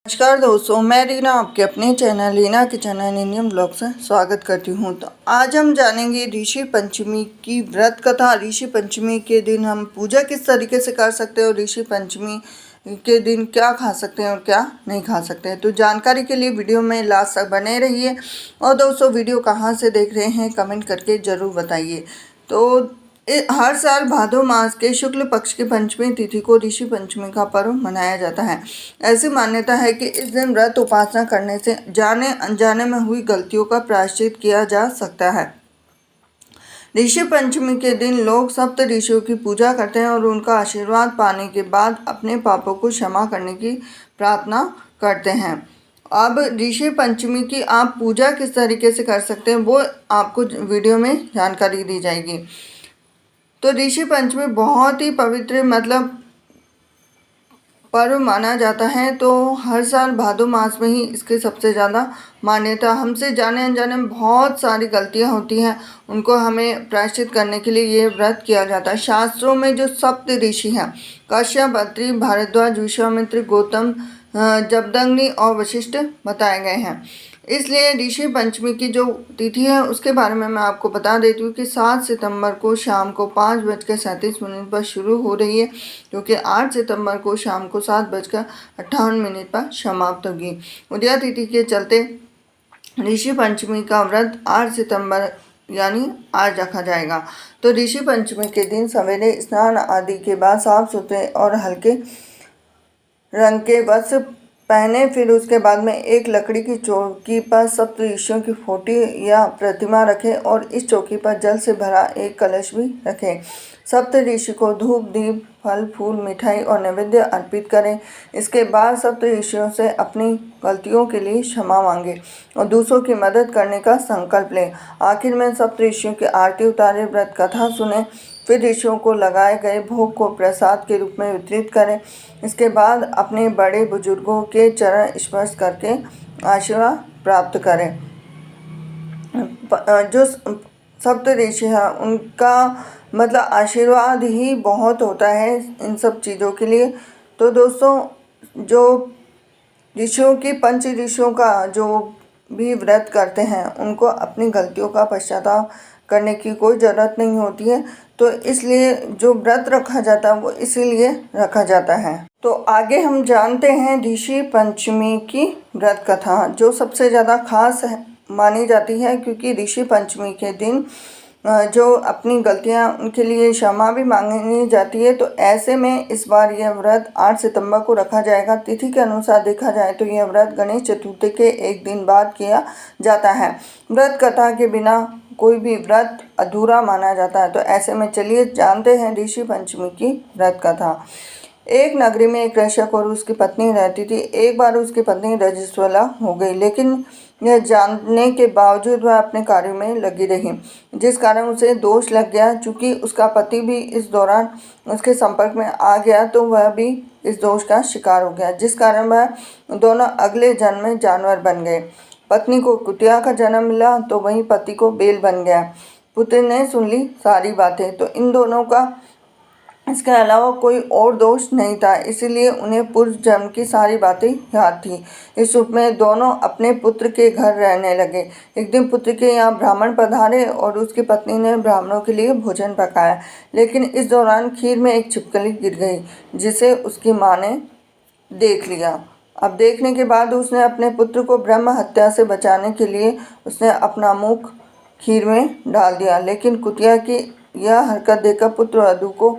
नमस्कार दोस्तों, मैं रीना आपके अपने channel Reena kitchen and Indian blog से स्वागत करती हूँ। तो आज हम जानेंगे ऋषि पंचमी की व्रत कथा। ऋषि पंचमी के दिन हम पूजा किस तरीके से कर सकते हैं और ऋषि पंचमी के दिन क्या खा सकते हैं और क्या नहीं खा सकते हैं। तो जानकारी के लिए वीडियो में लास्ट तक बने रहिए। और दोस्तों, वीडियो कहाँ से देख रहे हैं कमेंट करके ज़रूर बताइए। तो हर साल भादो मास के शुक्ल पक्ष की पंचमी तिथि को ऋषि पंचमी का पर्व मनाया जाता है। ऐसी मान्यता है कि इस दिन व्रत उपासना करने से जाने अनजाने में हुई गलतियों का प्रायश्चित किया जा सकता है। ऋषि पंचमी के दिन लोग सप्त ऋषियों की पूजा करते हैं और उनका आशीर्वाद पाने के बाद अपने पापों को क्षमा करने की प्रार्थना करते हैं। अब ऋषि पंचमी की आप पूजा किस तरीके से कर सकते हैं वो आपको वीडियो में जानकारी दी जाएगी। तो ऋषि पंचमी बहुत ही पवित्र पर्व माना जाता है। तो हर साल भादो मास में ही इसके सबसे ज़्यादा मान्यता। हमसे जाने अनजाने में बहुत सारी गलतियां होती हैं, उनको हमें प्रायश्चित करने के लिए ये व्रत किया जाता है। शास्त्रों में जो सप्त ऋषि हैं, कश्यप, अत्रि, भारद्वाज, विश्वामित्र, गौतम, जमदग्नि और वशिष्ठ बताए गए हैं। इसलिए ऋषि पंचमी की जो तिथि है उसके बारे में मैं आपको बता देती हूँ कि 7 सितंबर को शाम को 5:37 पर शुरू हो रही है, क्योंकि 8 सितंबर को शाम को 7:58 पर समाप्त होगी। उदया तिथि के चलते ऋषि पंचमी का व्रत 8 सितंबर यानी आज रखा जाएगा। तो ऋषि पंचमी के दिन सवेरे स्नान आदि के बाद साफ सुथरे और हल्के रंग के वस्त्र पहने, फिर उसके बाद में एक लकड़ी की चौकी पर सप्त ऋषियों की फोटो या प्रतिमा रखें और इस चौकी पर जल से भरा एक कलश भी रखें। सप्त ऋषि को धूप, दीप, फल, फूल, मिठाई और नैवेद्य अर्पित करें। इसके बाद सप्त ऋषियों से अपनी गलतियों के लिए क्षमा मांगे और दूसरों की मदद करने का संकल्प लें। आखिर में सप्त ऋषियों की आरती उतारे, व्रत कथा सुने, फिर ऋषियों को लगाए गए भोग को प्रसाद के रूप में वितरित करें। इसके बाद अपने बड़े बुजुर्गों के चरण स्पर्श करके आशीर्वाद प्राप्त करें। जो सप्त ऋषि हैं उनका आशीर्वाद ही बहुत होता है इन सब चीज़ों के लिए। तो दोस्तों, जो ऋषियों की पंच ऋषियों का जो भी व्रत करते हैं उनको अपनी गलतियों का पश्चाताप करने की कोई ज़रूरत नहीं होती है। तो इसलिए जो व्रत रखा जाता है वो इसीलिए रखा जाता है। तो आगे हम जानते हैं ऋषि पंचमी की व्रत कथा, जो सबसे ज़्यादा खास मानी जाती है, क्योंकि ऋषि पंचमी के दिन जो अपनी गलतियां उनके लिए क्षमा भी मांगी जाती है। तो ऐसे में इस बार यह व्रत 8 सितंबर को रखा जाएगा। तिथि के अनुसार देखा जाए तो यह व्रत गणेश चतुर्थी के एक दिन बाद किया जाता है। व्रत कथा के बिना कोई भी व्रत अधूरा माना जाता है। तो ऐसे में चलिए जानते हैं ऋषि पंचमी की व्रत कथा। एक नगरी में एक कृषक और उसकी पत्नी रहती थी। एक बार उसकी पत्नी रजस्वला हो गई, लेकिन यह जानने के बावजूद वह अपने कार्य में लगी रही, जिस कारण उसे दोष लग गया। चूँकि उसका पति भी इस दौरान उसके संपर्क में आ गया तो वह भी इस दोष का शिकार हो गया, जिस कारण वह दोनों अगले जन्म में जानवर बन गए। पत्नी को कुतिया का जन्म मिला तो वहीं पति को बैल बन गया। पुत्र ने सुन ली सारी बातें, तो इन दोनों का इसके अलावा कोई और दोष नहीं था, इसीलिए उन्हें पूर्व जन्म की सारी बातें याद थी। इस रूप में दोनों अपने पुत्र के घर रहने लगे। एक दिन पुत्र के यहाँ ब्राह्मण पधारे और उसकी पत्नी ने ब्राह्मणों के लिए भोजन पकाया, लेकिन इस दौरान खीर में एक छिपकली गिर गई, जिसे उसकी माँ ने देख लिया। अब देखने के बाद उसने अपने पुत्र को ब्रह्म हत्या से बचाने के लिए उसने अपना मुख खीर में डाल दिया, लेकिन कुतिया की यह हरकत देखकर पुत्र वधू को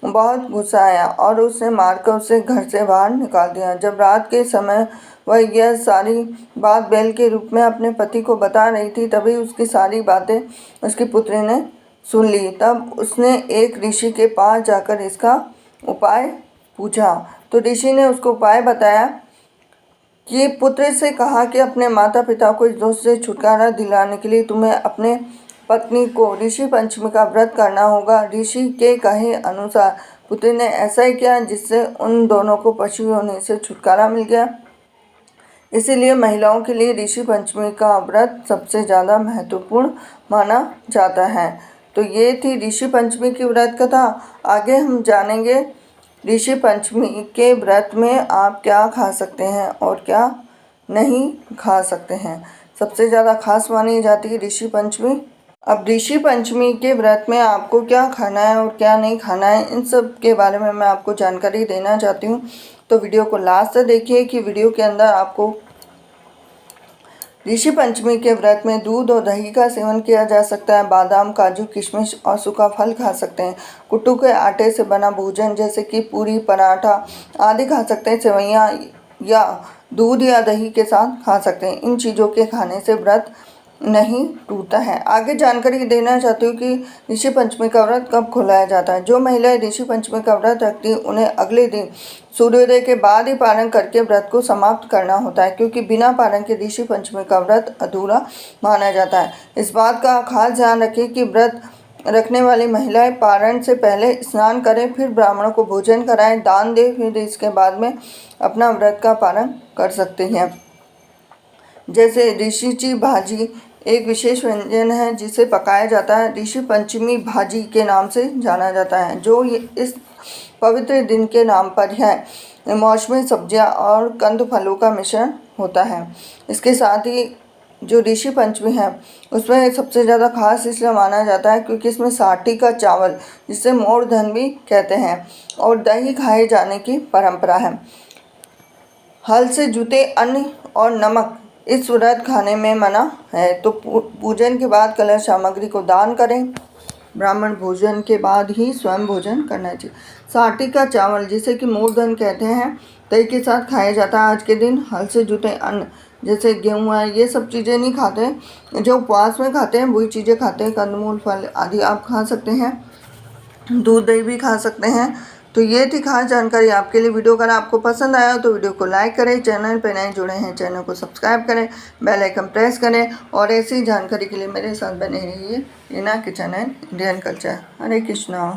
बहुत गुस्सा आया और उसने मारकर उसे घर से बाहर निकाल दिया। जब रात के समय वह यह सारी बात बैल के रूप में अपने पति को बता रही थी, तभी उसकी सारी बातें उसकी पुत्री ने सुन ली। तब उसने एक ऋषि के पास जाकर इसका उपाय पूछा। तो ऋषि ने उसको उपाय बताया कि पुत्र से कहा कि अपने माता पिता को इस दोष से छुटकारा दिलाने के लिए तुम्हें अपने पत्नी को ऋषि पंचमी का व्रत करना होगा। ऋषि के कहे अनुसार पुत्र ने ऐसा ही किया, जिससे उन दोनों को पशु होने से छुटकारा मिल गया। इसीलिए महिलाओं के लिए ऋषि पंचमी का व्रत सबसे ज़्यादा महत्वपूर्ण माना जाता है। तो ये थी ऋषि पंचमी की व्रत कथा। आगे हम जानेंगे ऋषि पंचमी के व्रत में आप क्या खा सकते हैं और क्या नहीं खा सकते हैं। सबसे ज़्यादा खास मानी जाती है ऋषि पंचमी। अब ऋषि पंचमी के व्रत में आपको क्या खाना है और क्या नहीं खाना है, इन सब के बारे में मैं आपको जानकारी देना चाहती हूँ। तो वीडियो को लास्ट तक देखिए कि वीडियो के अंदर आपको ऋषि पंचमी के व्रत में दूध और दही का सेवन किया जा सकता है। बादाम, काजू, किशमिश और सूखा फल खा सकते हैं। कुट्टू के आटे से बना भोजन जैसे कि पूरी, पराठा आदि खा सकते हैं। सेवइयाँ या दूध या दही के साथ खा सकते हैं। इन चीज़ों के खाने से व्रत नहीं टूटता है। आगे जानकारी देना चाहती हूँ कि ऋषि पंचमी का व्रत कब खोलाया जाता है। जो महिलाएं ऋषि पंचमी का व्रत रखती हैं उन्हें अगले दिन सूर्योदय के बाद ही पारण करके व्रत को समाप्त करना होता है, क्योंकि बिना पारण के ऋषि पंचमी का व्रत अधूरा माना जाता है। इस बात का खास ध्यान रखें कि व्रत रखने वाली महिलाएं पारण से पहले स्नान करें, फिर ब्राह्मणों को भोजन कराएं, दान दें, फिर इसके बाद में अपना व्रत का पारण कर सकते हैं। जैसे ऋषिची भाजी एक विशेष व्यंजन है जिसे पकाया जाता है। ऋषि पंचमी भाजी के नाम से जाना जाता है, जो इस पवित्र दिन के नाम पर है। मौसमी सब्जियां और कंद फलों का मिश्रण होता है। इसके साथ ही जो ऋषि पंचमी है उसमें सबसे ज़्यादा खास इसलिए माना जाता है क्योंकि इसमें साठी का चावल, जिसे मोर धन भी कहते हैं, और दही खाए जाने की परंपरा है। हल से जुते अन्न और नमक इस व्रत खाने में मना है। तो पूजन के बाद कलश सामग्री को दान करें। ब्राह्मण भोजन के बाद ही स्वयं भोजन करना चाहिए। साठी का चावल, जिसे कि मूर्धन कहते हैं, दही के साथ खाया जाता है। आज के दिन हल से जुटे अन्न जैसे गेहूँ है, ये सब चीज़ें नहीं खाते। जो उपवास में खाते हैं वही चीज़ें खाते हैं। कंदमूल, फल आदि आप खा सकते हैं। दूध दही भी खा सकते हैं। तो ये थी खास जानकारी आपके लिए। वीडियो अगर आपको पसंद आया तो वीडियो को लाइक करें। चैनल पर नए जुड़े हैं चैनल को सब्सक्राइब करें, बेल आइकन प्रेस करें और ऐसी जानकारी के लिए मेरे साथ बने रहिए Reena kitchen and Indian culture. Hare Krishna.